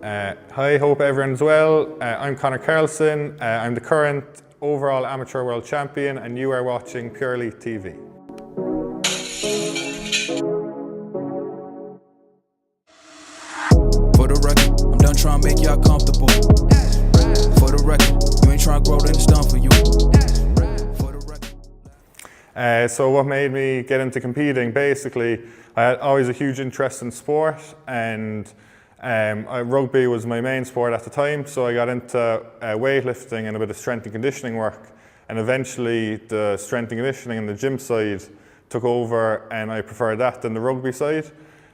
Hi, hope everyone's well. I'm Conor Carlson. I'm the current overall amateur world champion, and you are watching Pure Elite TV. For the record, I'm done trying to make y'all comfortable. For the record, you ain't trying to grow, then it's done for you. For the record. So what made me get into competing? Basically, I had always a huge interest in sport, and rugby was my main sport at the time, so I got into weightlifting and a bit of strength and conditioning work, and eventually the strength and conditioning and the gym side took over, and I preferred that than the rugby side.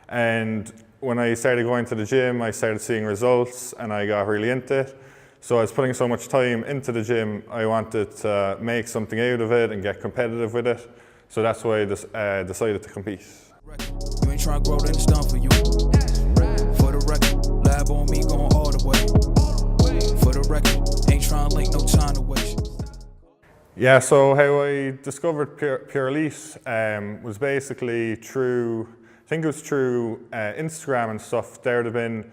And when I started going to the gym, I started seeing results and I got really into it. So I was putting so much time into the gym, I wanted to make something out of it and get competitive with it. So that's why I decided to compete. You ain't trying to grow, then it's done for you. For the record, lab on me going all the way. For the record, ain't trying to link, no time to waste. Yeah, so how I discovered Pure Elite was basically through, I think it was through Instagram and stuff. There would have been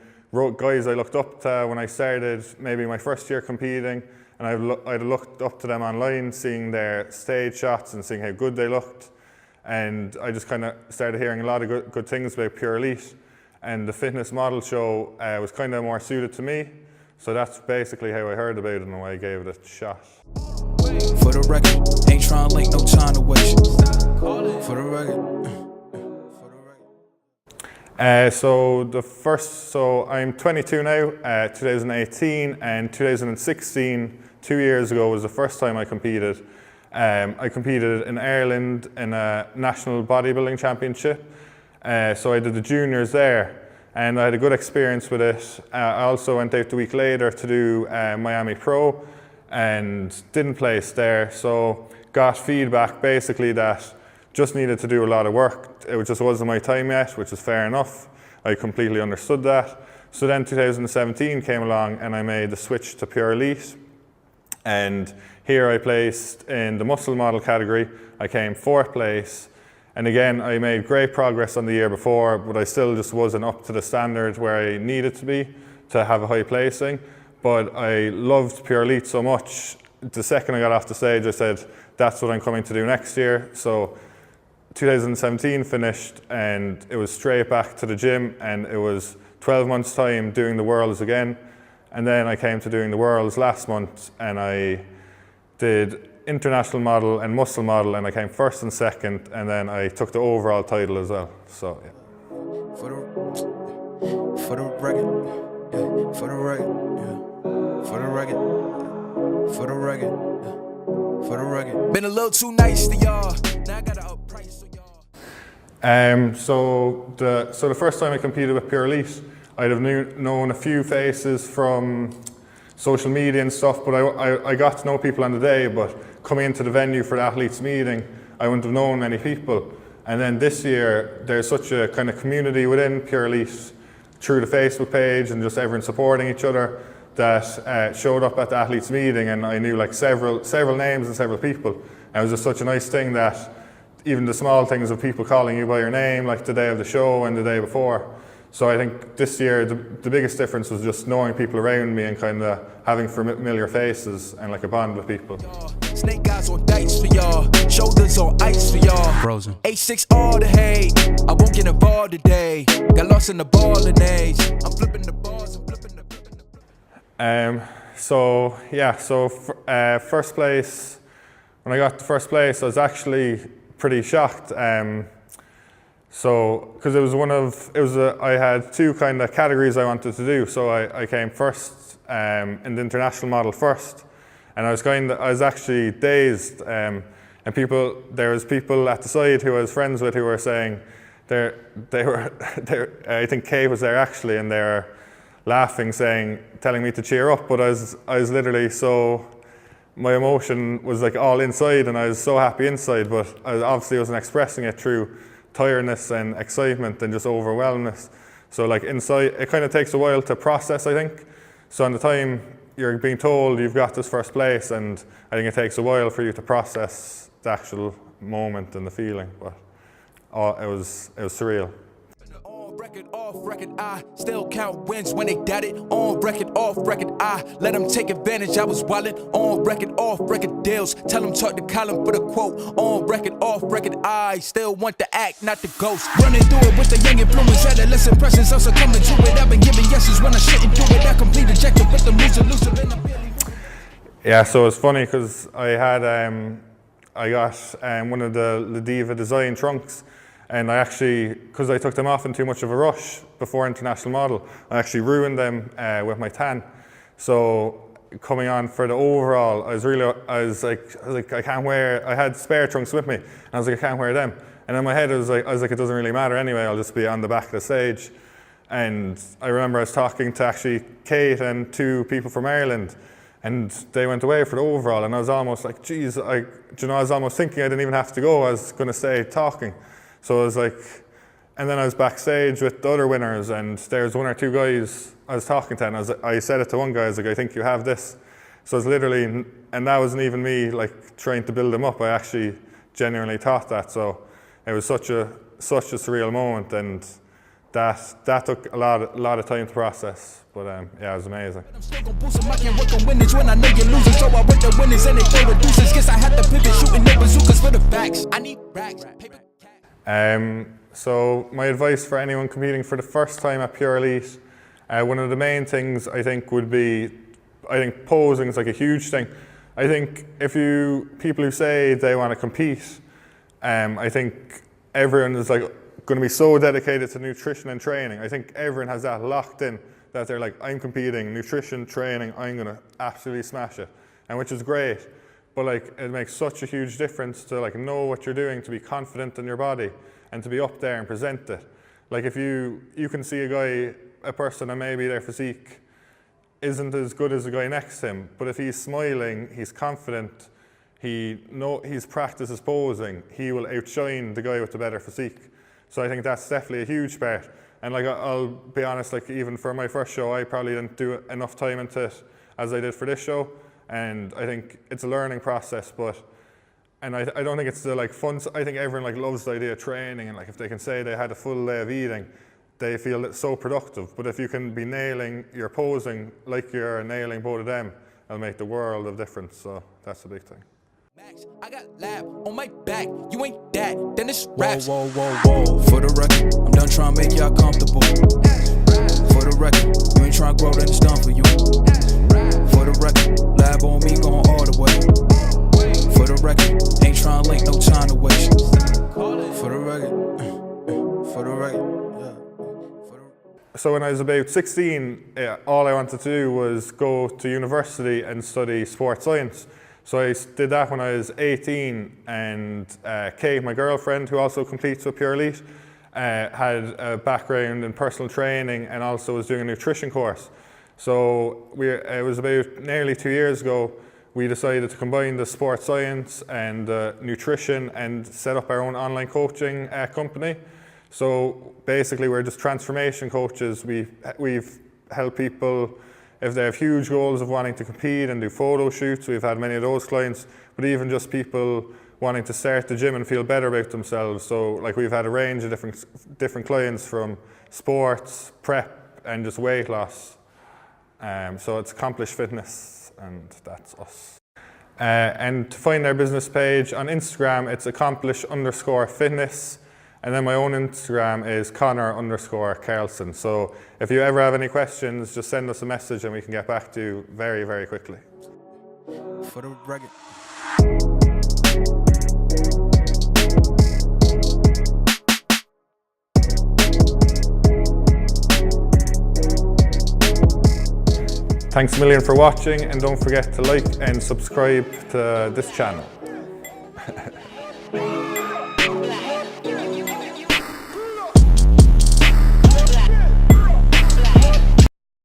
guys I looked up to when I started, maybe my first year competing, and I'd looked up to them online, seeing their stage shots and seeing how good they looked. And I just kind of started hearing a lot of good things about Pure Elite, and the fitness model show was kind of more suited to me. So that's basically how I heard about it and why I gave it a shot. For the record, ain't trying to link, no time to waste. For the record. So I'm 22 now, 2018, and 2016, 2 years ago, was the first time I competed. I competed in Ireland in a national bodybuilding championship. So I did the juniors there, and I had a good experience with it. I also went out the week later to do Miami Pro and didn't place there. So got feedback basically that just needed to do a lot of work. It just wasn't my time yet, which is fair enough. I completely understood that. So then 2017 came along and I made the switch to Pure Elite. And here I placed in the muscle model category. I came 4th place. And again, I made great progress on the year before, but I still just wasn't up to the standard where I needed to be to have a high placing. But I loved Pure Elite so much. The second I got off the stage, I said, that's what I'm coming to do next year. So 2017 finished and it was straight back to the gym, and it was 12 months time doing the Worlds again. And then I came to doing the Worlds last month, and I did international model and muscle model, and I came 1st and 2nd, and then I took the overall title as well. So yeah. For the record, yeah. For the record, yeah. For the record, for the record, yeah. For the record. Been a little too nice to y'all. Now I gotta upprice on y'all. So the first time I competed with Pure Elite, I'd have known a few faces from social media and stuff, but I got to know people on the day, but coming into the venue for the athletes meeting, I wouldn't have known many people. And then this year, there's such a kind of community within Pure Elite through the Facebook page and just everyone supporting each other that showed up at the athletes meeting, and I knew like several names and several people. And it was just such a nice thing that even the small things of people calling you by your name, like the day of the show and the day before. So I think this year the biggest difference was just knowing people around me and kind of having familiar faces and like a bond with people. Snake eyes on dice for y'all, shoulders on ice for y'all. Frozen. H6 all the hate, I won't get involved today. Got lost in the ball and age. I'm flipping the balls, I'm flipping the. First place. When I got to 1st place, I was actually pretty shocked. Because I had 2 kind of categories I wanted to do. So I came 1st in the international model first, and I was actually dazed. And there was people at the side who I was friends with who were saying, I think Kay was there actually, and they were laughing, telling me to cheer up. But I was literally my emotion was like all inside, and I was so happy inside, but I obviously wasn't expressing it through tiredness and excitement and just overwhelmness. So like inside, it kind of takes a while to process, I think. So on the time you're being told you've got this 1st place, and I think it takes a while for you to process the actual moment and the feeling, but it was surreal. On record, off record, I still count wins when they doubt it. On record, off record, I let them take advantage. I was wildin'. On record, off record deals. Tell them talk to Colin for the quote. On record, off record, I still want the act, not the ghost. Running through it with the young influence, adolescent presence. I'm succumbing to it. I've been giving yeses when I shouldn't do it. I complete ejected with the loser and I'm barely. Yeah, so it's funny because I got one of the Ladiva design trunks, and I actually, because I took them off in too much of a rush before International Model, I actually ruined them with my tan. So coming on for the overall, I was like, I can't wear, I had spare trunks with me, and I was like, I can't wear them. And in my head, I was like, it doesn't really matter anyway, I'll just be on the back of the stage. And I remember I was talking to actually Kate and 2 people from Ireland, and they went away for the overall, and I was almost like, geez, I was almost thinking I didn't even have to go, I was gonna stay talking. So I was like, and then I was backstage with the other winners, and there's 1 or 2 guys I was talking to, and I said it to one guy, I was like, I think you have this. So it's literally, and that wasn't even me like trying to build them up, I actually genuinely thought that. So it was such a surreal moment, and that took a lot of time to process. But yeah, it was amazing. I'm still gon' boost 'em, I can't work on winners when I know you're losing. So I went to winners and they throw the deuces. Guess I had to pivot, shooting the bazookas for the facts. I need racks. So my advice for anyone competing for the first time at Pure Elite, one of the main things I think would be, I think posing is like a huge thing. I think people who say they want to compete, I think everyone is like going to be so dedicated to nutrition and training. I think everyone has that locked in, that they're like, I'm competing, nutrition, training, I'm going to absolutely smash it, and which is great. But like, it makes such a huge difference to like know what you're doing, to be confident in your body, and to be up there and present it. Like if you can see a person, and maybe their physique isn't as good as the guy next to him, but if he's smiling, he's confident, he's practiced his posing, he will outshine the guy with the better physique. So I think that's definitely a huge part. And like, I'll be honest, like even for my first show, I probably didn't do enough time into it as I did for this show. And I think it's a learning process, and I don't think it's the like fun. I think everyone like loves the idea of training, and like if they can say they had a full day of eating, they feel it's so productive. But if you can be nailing your posing like you're nailing both of them, it'll make the world of difference. So that's a big thing. I got lab on my back, you ain't that, then it's raps. Whoa, whoa, whoa, whoa. For the record, I'm done trying to make y'all comfortable. For the record, you ain't trying to grow, then it's done for you. For the record, lab on me going all the way. For the record, ain't trying to link, no time to waste. For the record, for the record, yeah. So when I was about 16, all I wanted to do was go to university and study sports science. So I did that when I was 18, and Kate, my girlfriend, who also competes with Pure Elite, had a background in personal training and also was doing a nutrition course. So it was about nearly 2 years ago, we decided to combine the sports science and nutrition and set up our own online coaching company. So basically we're just transformation coaches. We've helped people if they have huge goals of wanting to compete and do photo shoots. We've had many of those clients, but even just people wanting to start the gym and feel better about themselves. So like we've had a range of different clients, from sports, prep, and just weight loss. So it's Accomplished Fitness, and that's us. And to find our business page on Instagram, it's accomplish_fitness. And then my own Instagram is Conor_Carlson. So if you ever have any questions, just send us a message and we can get back to you very, very quickly. For the record. Thanks a million for watching, and don't forget to like and subscribe to this channel.